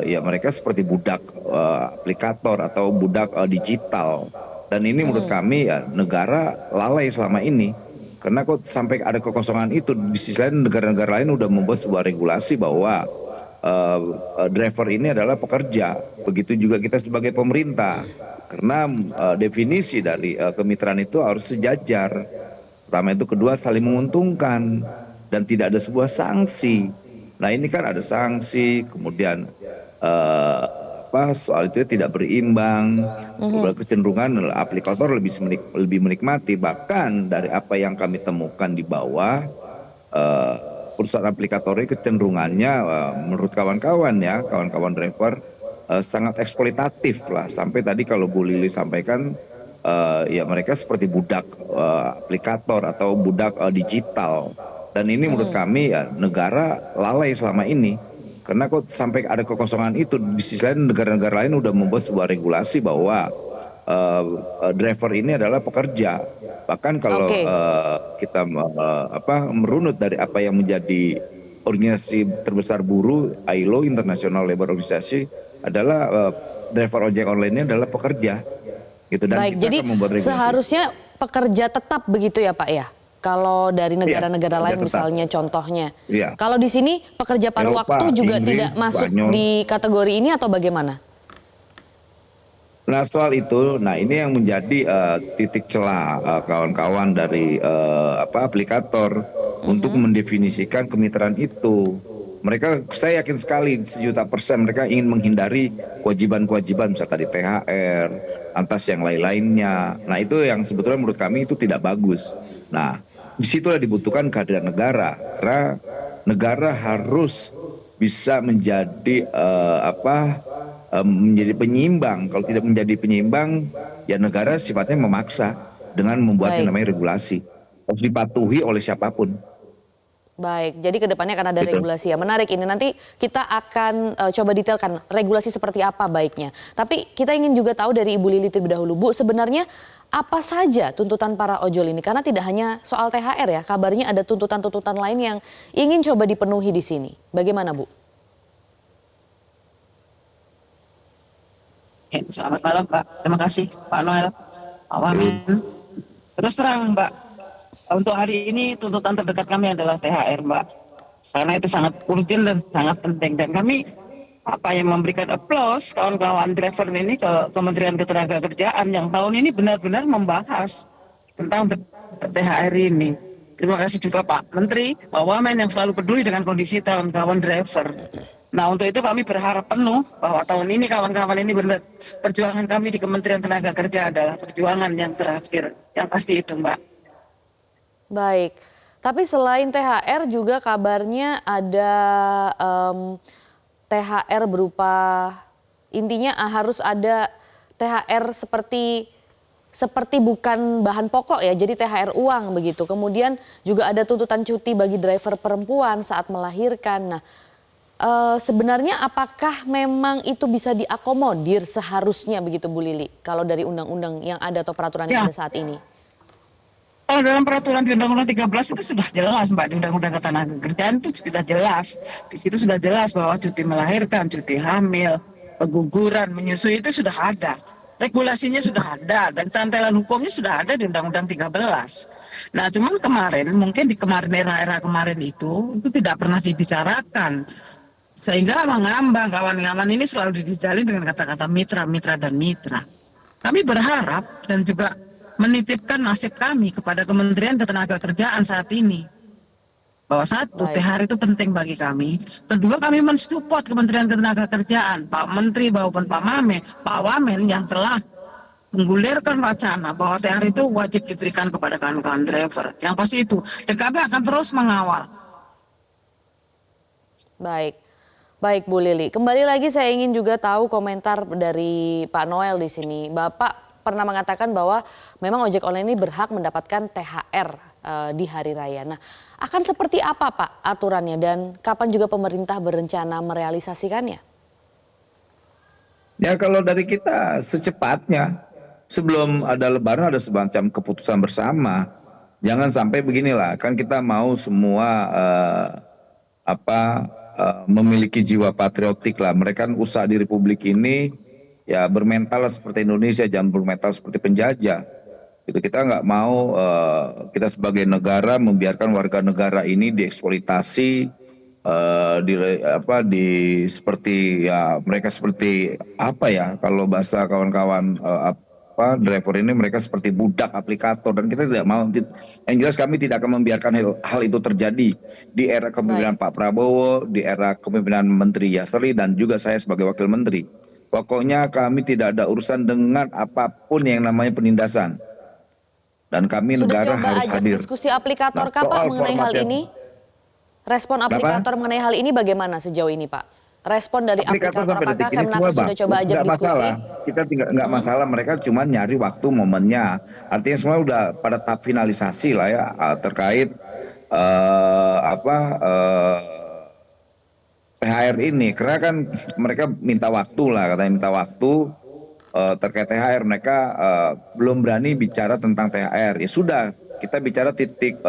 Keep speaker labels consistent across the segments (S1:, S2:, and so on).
S1: ya mereka seperti budak aplikator atau budak digital. Dan ini menurut kami ya negara lalai selama ini. Karena kok sampai ada kekosongan itu, di sisi lain negara-negara lain udah membuat sebuah regulasi bahwa eh, driver ini adalah pekerja. Begitu juga kita sebagai pemerintah. Karena definisi dari kemitraan itu harus sejajar. Pertama itu, kedua saling menguntungkan dan tidak ada sebuah sanksi. Nah ini kan ada sanksi, kemudian eh, soal itu tidak berimbang, kecenderungan aplikator lebih menikmati. Bahkan dari apa yang kami temukan di bawah, eh, perusahaan aplikator ini kecenderungannya menurut kawan-kawan ya, kawan-kawan driver sangat eksploitatif lah. Sampai tadi kalau Bu Lili sampaikan, ya mereka seperti budak aplikator atau budak digital. Dan ini menurut kami ya negara lalai selama ini. Karena kok sampai ada kekosongan itu, di sisi lain negara-negara lain udah membuat sebuah regulasi bahwa driver ini adalah pekerja. Bahkan kalau
S2: Oke.
S1: kita merunut dari apa yang menjadi organisasi terbesar buruh, ILO, International Labour Organization, adalah driver ojek online ini adalah pekerja. Gitu, dan
S2: Baik,
S1: kita
S2: jadi
S1: akan membuat regulasi.
S2: seharusnya pekerja tetap begitu ya Pak ya? Kalau dari
S1: Iya,
S2: negara-negara
S1: pekerja
S2: lain
S1: tetap.
S2: misalnya contohnya.
S1: Iya.
S2: Kalau di sini pekerja paruh
S1: Eropa,
S2: waktu juga
S1: Inggris,
S2: tidak masuk
S1: Spanyol.
S2: di kategori ini atau bagaimana?
S1: Nah soal itu, nah ini yang menjadi titik celah kawan-kawan dari aplikator untuk mendefinisikan kemitraan itu. Mereka, saya yakin sekali 1.000.000% mereka ingin menghindari kewajiban-kewajiban misalnya tadi THR, atas yang lain-lainnya. Nah itu yang sebetulnya menurut kami itu tidak bagus. Nah disitulah dibutuhkan kehadiran negara, karena negara harus bisa menjadi menjadi penyeimbang. Kalau tidak menjadi penyeimbang, ya negara sifatnya memaksa dengan membuat yang
S2: Baik,
S1: namanya regulasi. Harus dipatuhi oleh siapapun.
S2: baik. Jadi kedepannya akan ada
S1: Gitu.
S2: regulasi ya. Menarik ini. Nanti kita akan coba detailkan regulasi seperti apa baiknya. Tapi kita ingin juga tahu dari Ibu Lili terlebih dahulu. Bu, sebenarnya apa saja tuntutan para ojol ini? Karena tidak hanya soal THR ya, kabarnya ada tuntutan-tuntutan lain yang ingin coba dipenuhi di sini. Bagaimana Bu?
S3: Ya, selamat malam, Pak. Terima kasih, Pak Noel, Pak Wamen. Terus terang, Mbak, untuk hari ini tuntutan terdekat kami adalah THR, Mbak. Karena itu sangat urgent dan sangat penting. Dan kami yang memberikan aplaus kawan-kawan driver ini ke Kementerian Ketenagakerjaan yang tahun ini benar-benar membahas tentang THR ini. Terima kasih juga Pak Menteri, Pak Wamen yang selalu peduli dengan kondisi kawan-kawan driver. Nah untuk itu kami berharap penuh bahwa tahun ini kawan-kawan ini benar perjuangan kami di Kementerian Tenaga Kerja adalah perjuangan yang terakhir. Yang pasti itu Mbak.
S2: Baik, tapi selain THR juga kabarnya ada THR berupa intinya harus ada THR seperti bukan bahan pokok ya, jadi THR uang begitu. Kemudian juga ada tuntutan cuti bagi driver perempuan saat melahirkan. Nah, sebenarnya apakah memang itu bisa diakomodir seharusnya begitu Bu Lili kalau dari undang-undang yang ada atau peraturan yang
S3: Ya,
S2: ada saat ini?
S3: kalau dalam peraturan di Undang-Undang 13 itu sudah jelas Mbak, di Undang-Undang Ketenagakerjaan itu sudah jelas. Di situ sudah jelas bahwa cuti melahirkan, cuti hamil, keguguran, menyusui itu sudah ada. Regulasinya sudah ada dan cantelan hukumnya sudah ada di Undang-Undang 13. Nah, cuman kemarin, mungkin di kemarin era-era kemarin itu tidak pernah dibicarakan. Sehingga mengambang kawan-kawan ini selalu dijalin dengan kata-kata mitra, mitra, dan mitra. Kami berharap dan juga menitipkan nasib kami kepada Kementerian Ketenagakerjaan saat ini. Bahwa satu,
S2: Baik.
S3: THR itu penting bagi kami. Kedua, kami mensupport Kementerian Ketenagakerjaan, Pak Menteri maupun Pak Wamen yang telah menggulirkan wacana bahwa THR itu wajib diberikan kepada kawan-kawan driver. Yang pasti itu. Dan kami akan terus mengawal.
S2: Baik, baik Bu Lili. Kembali lagi saya ingin juga tahu komentar dari Pak Noel di sini. Bapak pernah mengatakan bahwa memang ojek online ini berhak mendapatkan THR di hari raya. Nah, akan seperti apa Pak aturannya dan kapan juga pemerintah berencana merealisasikannya?
S1: Ya kalau dari kita secepatnya, sebelum ada Lebaran ada semacam keputusan bersama. Jangan sampai beginilah, kan kita mau semua memiliki jiwa patriotik lah. Mereka kan usaha di Republik ini ya bermental seperti Indonesia, jangan bermental seperti penjajah. Itu kita nggak mau kita sebagai negara membiarkan warga negara ini dieksploitasi di seperti ya mereka seperti apa ya kalau bahasa kawan-kawan driver ini mereka seperti budak aplikator dan kita tidak mau. Yang jelas kami tidak akan membiarkan hal itu terjadi di era kepemimpinan Pak Prabowo, di era kepemimpinan Menteri Yasri dan juga saya sebagai wakil menteri. Pokoknya kami tidak ada urusan dengan apapun yang namanya penindasan. Dan kami
S2: Sudah
S1: negara
S2: coba
S1: harus
S2: ajak
S1: hadir.
S2: diskusi aplikator
S1: Nah,
S2: kah Pak
S1: soal
S2: mengenai hal
S1: formatnya.
S2: ini? Respon aplikator mengenai hal ini bagaimana sejauh ini Pak? Respon dari
S1: Aplikator
S2: aplikator
S1: sampai
S2: apakah
S1: detik ini semua
S2: Kemnaker sudah coba
S1: bagus,
S2: ajak
S1: nggak
S2: diskusi?
S1: masalah. Kita nggak masalah, mereka cuma nyari waktu momennya. Artinya semua udah pada tahap finalisasi lah ya terkait THR ini. Karena kan mereka minta waktu lah, katanya minta waktu terkait THR. Mereka belum berani bicara tentang THR. Ya sudah, kita bicara titik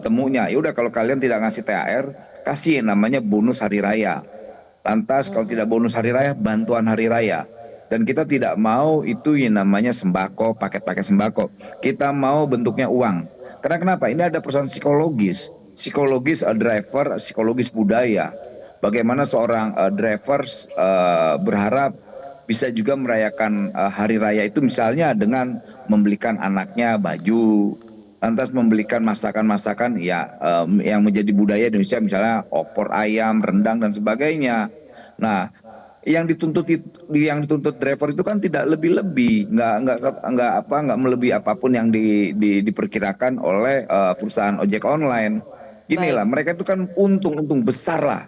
S1: temunya. Ya udah kalau kalian tidak ngasih THR, kasih yang namanya bonus hari raya. Lantas kalau tidak bonus hari raya, bantuan hari raya. Dan kita tidak mau itu yang namanya sembako, paket-paket sembako. Kita mau bentuknya uang. Karena kenapa? Ini ada persoalan psikologis. Psikologis driver, psikologis budaya. Bagaimana seorang driver berharap bisa juga merayakan hari raya itu misalnya dengan membelikan anaknya baju, lantas membelikan masakan-masakan ya yang menjadi budaya Indonesia misalnya opor ayam, rendang dan sebagainya. Nah, yang dituntut driver itu kan tidak lebih-lebih, nggak melebihi apapun yang diperkirakan oleh perusahaan ojek online. Gini
S2: Baik.
S1: lah, mereka itu kan untung besar lah.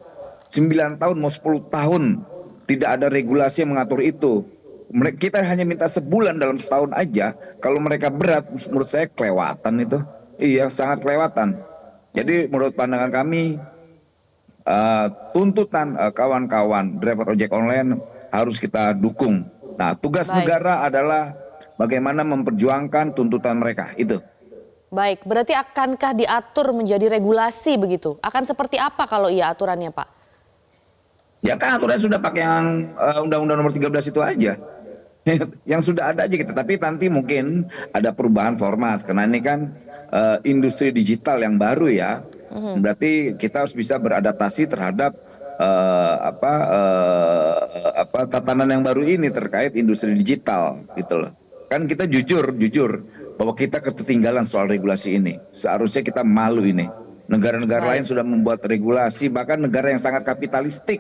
S1: 9 tahun mau 10 tahun tidak ada regulasi yang mengatur itu. Kita hanya minta sebulan dalam setahun aja. Kalau mereka berat, menurut saya kelewatan itu. Iya, sangat kelewatan. Jadi menurut pandangan kami, tuntutan kawan-kawan driver ojek online harus kita dukung. Nah, tugas
S2: Baik.
S1: negara adalah bagaimana memperjuangkan tuntutan mereka. Itu.
S2: Baik, berarti akankah diatur menjadi regulasi begitu? Akan seperti apa kalau iya aturannya Pak?
S1: Ya kan aturan sudah pakai yang Undang-Undang Nomor 13 itu aja. Yang sudah ada aja kita, tapi nanti mungkin ada perubahan format karena ini kan industri digital yang baru ya. Berarti kita harus bisa beradaptasi terhadap tatanan yang baru ini terkait industri digital gitu loh. Kan kita jujur bahwa kita ketertinggalan soal regulasi ini. Seharusnya kita malu ini. Negara-negara lain sudah membuat regulasi, bahkan negara yang sangat kapitalistik.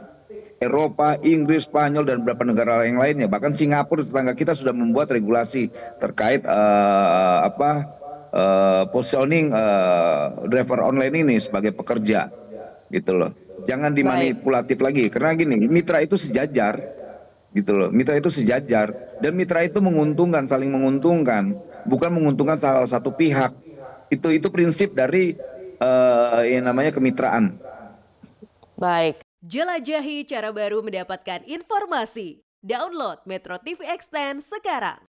S1: Eropa, Inggris, Spanyol dan beberapa negara yang lainnya, bahkan Singapura tetangga kita sudah membuat regulasi terkait positioning driver online ini sebagai pekerja, gitu loh. Jangan dimanipulatif lagi, karena gini, mitra itu sejajar, gitu loh. Mitra itu sejajar dan mitra itu menguntungkan, saling menguntungkan, bukan menguntungkan salah satu pihak. Itu prinsip dari yang namanya kemitraan.
S2: Baik.
S4: Jelajahi cara baru mendapatkan informasi. Download Metro TV Extend sekarang.